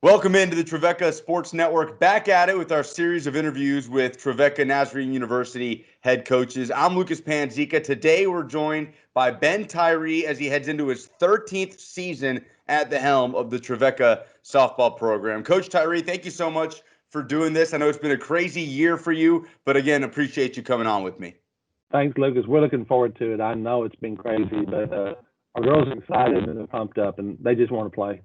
Welcome into the Trevecca Sports Network. Back at it with our series of interviews with Trevecca Nazarene University head coaches. I'm Lucas Panzica. Today we're joined by Ben Tyree as he heads into his 13th season at the helm of the Trevecca Softball program. Coach Tyree, thank you so much for doing this. I know it's been a crazy year for you, but again, appreciate you coming on with me. Thanks, Lucas. We're looking forward to it. I know it's been crazy, but our girls are excited and they're pumped up, and they just want to play.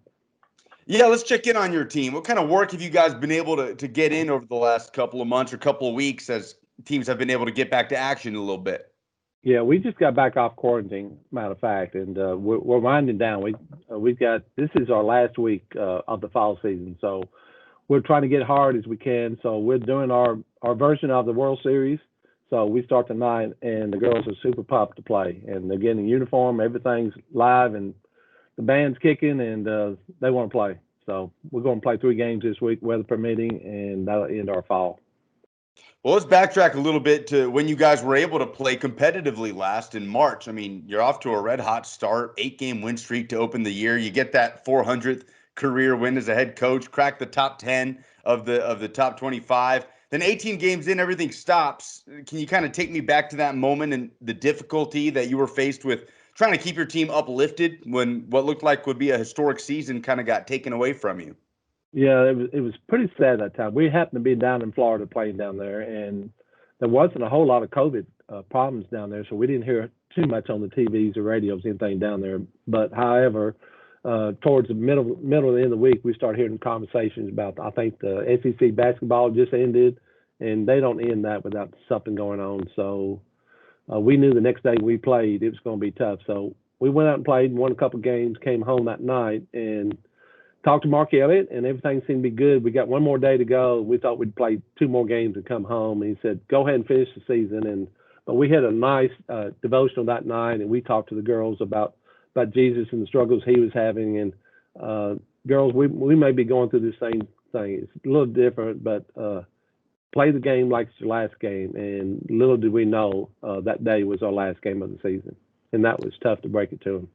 Yeah, let's check in on your team. What kind of work have you guys been able to get in over the last couple of months or couple of weeks as teams have been able to get back to action a little bit? Yeah, we just got back off quarantine, matter of fact, and we're winding down. We've got this is our last week of the fall season, so we're trying to get hard as we can. So we're doing our version of the World Series. So we start tonight, and the girls are super pumped to play, and they're getting a uniform. Everything's live, and the band's kicking, and they want to play. So we're going to play 3 games this week, weather permitting, and that'll end our fall. Well, let's backtrack a little bit to when you guys were able to play competitively last in March. I mean, you're off to a red-hot start, 8-game win streak to open the year. You get that 400th career win as a head coach, crack the top 10 of the top 25. Then 18 games in, everything stops. Can you kind of take me back to that moment and the difficulty that you were faced with trying to keep your team uplifted when what looked like would be a historic season kind of got taken away from you? Yeah, it was pretty sad that time. We happened to be down in Florida playing down there, and there wasn't a whole lot of COVID problems down there, so we didn't hear too much on the TVs or radios, anything down there. But however, towards the middle of the end of the week, we started hearing conversations about, I think the SEC basketball just ended, and they don't end that without something going on. So we knew the next day we played, it was going to be tough. So we went out and played, won a couple games, came home that night, and talked to Mark Elliott, and everything seemed to be good. We got one more day to go. We thought we'd play 2 more games and come home. And he said, go ahead and finish the season. But we had a nice devotional that night, and we talked to the girls about Jesus and the struggles he was having. And girls, we may be going through the same thing. It's a little different, but play the game like it's your last game. And little did we know that day was our last game of the season. And that was tough to break it to them.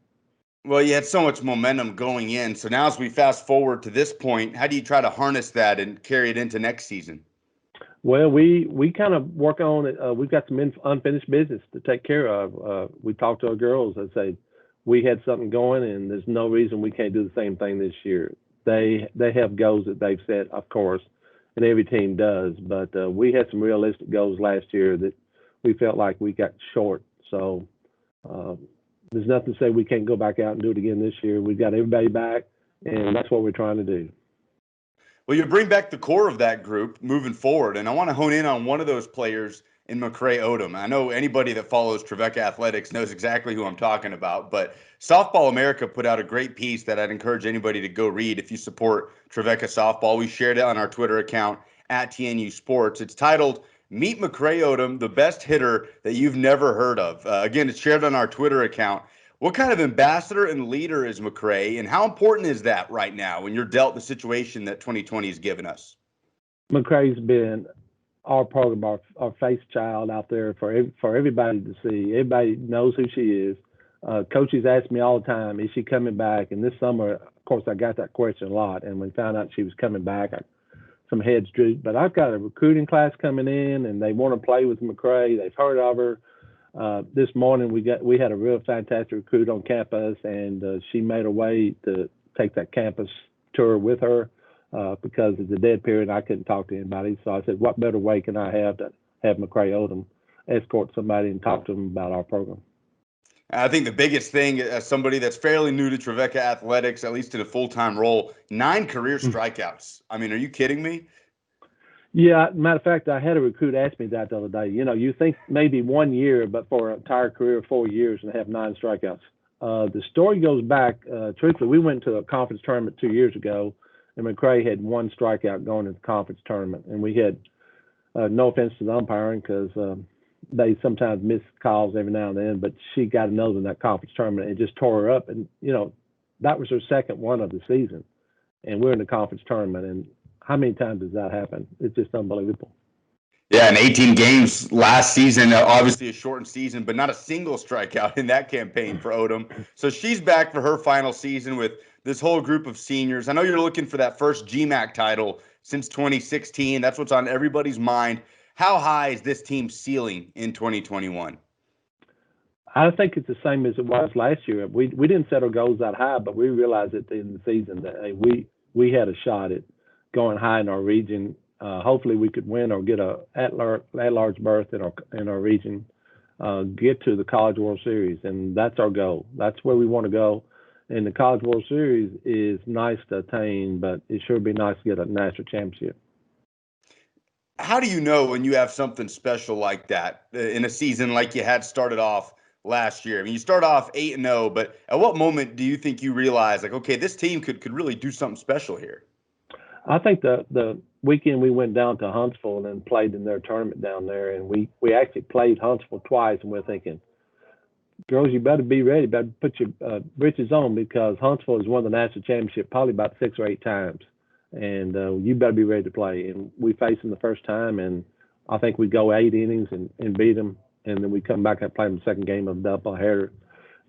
Well, you had so much momentum going in. So now as we fast forward to this point, how do you try to harness that and carry it into next season? Well, we kind of work on it. We've got some unfinished business to take care of. We talked to our girls and say we had something going, and there's no reason we can't do the same thing this year. They have goals that they've set, of course, and every team does. But we had some realistic goals last year that we felt like we got short. So there's nothing to say we can't go back out and do it again this year. We've got everybody back, and that's what we're trying to do. Well, you bring back the core of that group moving forward, and I want to hone in on one of those players in McRae Odom. I know anybody that follows Trevecca Athletics knows exactly who I'm talking about, but Softball America put out a great piece that I'd encourage anybody to go read if you support Trevecca Softball. We shared it on our Twitter account at TNU Sports. It's titled, Meet McRae Odom, the best hitter that you've never heard of. Again, it's shared on our Twitter account. What kind of ambassador and leader is McRae, and how important is that right now when you're dealt the situation that 2020 has given us? McRae's been our program, our face child out there for everybody to see. Everybody knows who she is. Coaches ask me all the time, is she coming back? And this summer, of course, I got that question a lot. And when we found out she was coming back, some heads drooped. But I've got a recruiting class coming in, and they want to play with McRae. They've heard of her. This morning we had a real fantastic recruit on campus, and she made her way to take that campus tour with her because of the dead period. I couldn't talk to anybody, so I said, what better way can I have to have McRae Odom escort somebody and talk to them about our program? I think the biggest thing, as somebody that's fairly new to Trevecca Athletics, at least in a full-time role, 9 career strikeouts. I mean, are you kidding me? Yeah, matter of fact, I had a recruit ask me that the other day. You know, you think maybe 1 year, but for an entire career of 4 years and have 9 strikeouts. The story goes back, truthfully, we went to a conference tournament 2 years ago, and McRae had 1 strikeout going to the conference tournament. And we had, no offense to the umpiring, because they sometimes miss calls every now and then, but she got another in that conference tournament and just tore her up. And, you know, that was her second one of the season. And we're in the conference tournament, and how many times does that happen? It's just unbelievable. Yeah, and 18 games last season, obviously a shortened season, but not a single strikeout in that campaign for Odom. So she's back for her final season with this whole group of seniors. I know you're looking for that first GMAC title since 2016. That's what's on everybody's mind. How high is this team's ceiling in 2021? I think it's the same as it was last year. We didn't set our goals that high, but we realized at the end of the season that hey, we had a shot at going high in our region. Hopefully, we could win or get a at-large berth in our region, get to the College World Series, and that's our goal. That's where we want to go. And the College World Series is nice to attain, but it sure would be nice to get a national championship. How do you know when you have something special like that in a season like you had started off last year? I mean, you start off 8-0, but at what moment do you think you realize, like, okay, this team could really do something special here? I think the weekend we went down to Huntsville and played in their tournament down there, and we actually played Huntsville twice, and we're thinking, girls, you better be ready, better put your britches on because Huntsville has won the national championship probably about 6 or 8 times, and you better be ready to play. And we faced them the first time, and I think we go 8 innings and beat them, and then we come back and play them the second game of the doubleheader,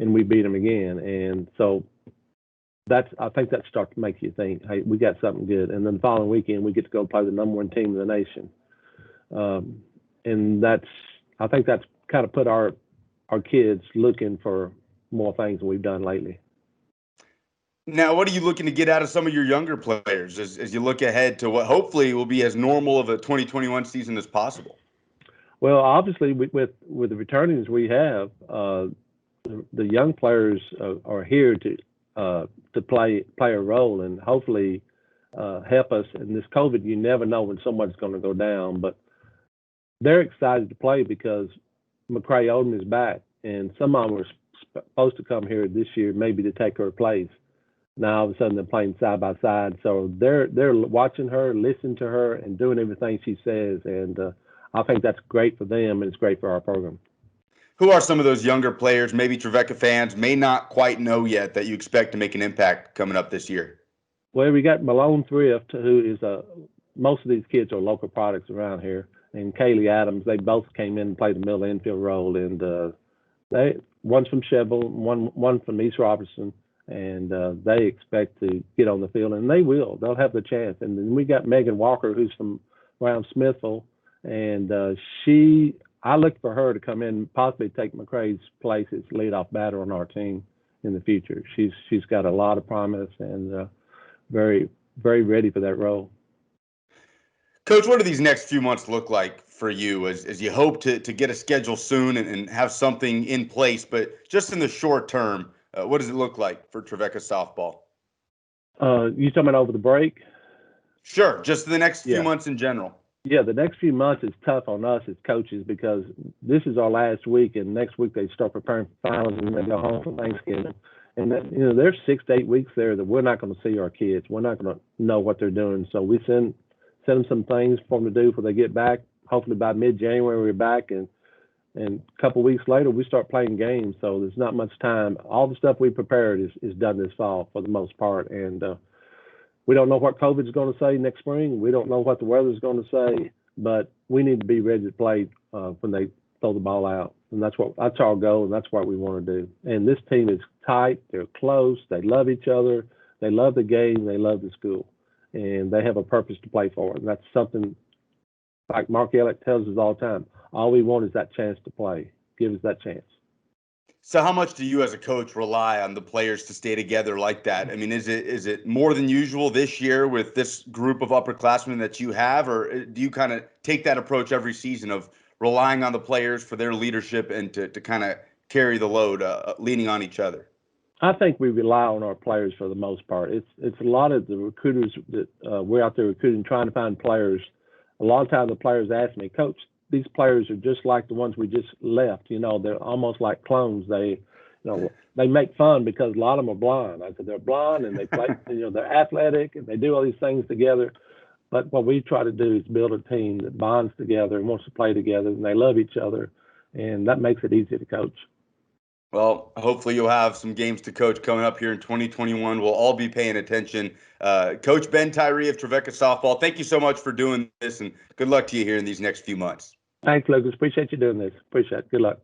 and we beat them again. And so I think that starts to make you think, hey, we got something good. And then the following weekend, we get to go play the #1 team in the nation. And I think that's kind of put our kids looking for more things than we've done lately. Now, what are you looking to get out of some of your younger players as you look ahead to what hopefully will be as normal of a 2021 season as possible? Well, obviously, with the returnings we have, the young players are here to play a role and hopefully help us. In this COVID, you never know when someone's going to go down, but they're excited to play because McRae Odom is back, and some of them were supposed to come here this year maybe to take her place. Now all of a sudden they're playing side by side, so they're watching her, listening to her, and doing everything she says, and I think that's great for them and it's great for our program. Who are some of those younger players, maybe Trevecca fans may not quite know yet, that you expect to make an impact coming up this year? Well, we got Malone Thrift, who is most of these kids are local products around here, and Kaylee Adams. They both came in and played the middle infield role, and one's from Sheville, one from East Robertson, and they expect to get on the field, and they will. They'll have the chance. And then we got Megan Walker, who's from around Smithville, and I look for her to come in and possibly take McRae's place as leadoff batter on our team in the future. She's got a lot of promise and very, very ready for that role. Coach, what do these next few months look like for you as you hope to get a schedule soon and have something in place? But just in the short term, what does it look like for Trevecca Softball? You talking about over the break? Sure, just the next few months in general. Yeah, the next few months is tough on us as coaches because this is our last week, and next week they start preparing for finals and they go home for Thanksgiving. And there's 6 to 8 weeks there that we're not going to see our kids. We're not going to know what they're doing. So we send them some things for them to do before they get back. Hopefully by mid-January we're back, and a couple of weeks later we start playing games. So there's not much time. All the stuff we prepared is done this fall for the most part, and we don't know what COVID is going to say next spring. We don't know what the weather is going to say, but we need to be ready to play when they throw the ball out. And that's our goal, and that's what we want to do. And this team is tight. They're close. They love each other. They love the game. They love the school. And they have a purpose to play for. And that's something like Mark Elliott tells us all the time. All we want is that chance to play. Give us that chance. So how much do you as a coach rely on the players to stay together like that? I mean, is it more than usual this year with this group of upperclassmen that you have, or do you kind of take that approach every season of relying on the players for their leadership and to kind of carry the load, leaning on each other? I think we rely on our players for the most part. It's a lot of the recruiters that we're out there recruiting, trying to find players. A lot of times the players ask me, Coach, these players are just like the ones we just left. They're almost like clones. They make fun because a lot of them are blind. I said they're blind and they play. They're athletic and they do all these things together. But what we try to do is build a team that bonds together and wants to play together, and they love each other, and that makes it easy to coach. Well, hopefully you'll have some games to coach coming up here in 2021. We'll all be paying attention. Coach Ben Tyree of Trevecca Softball, thank you so much for doing this, and good luck to you here in these next few months. Thanks, Lucas. Appreciate you doing this. Appreciate it. Good luck.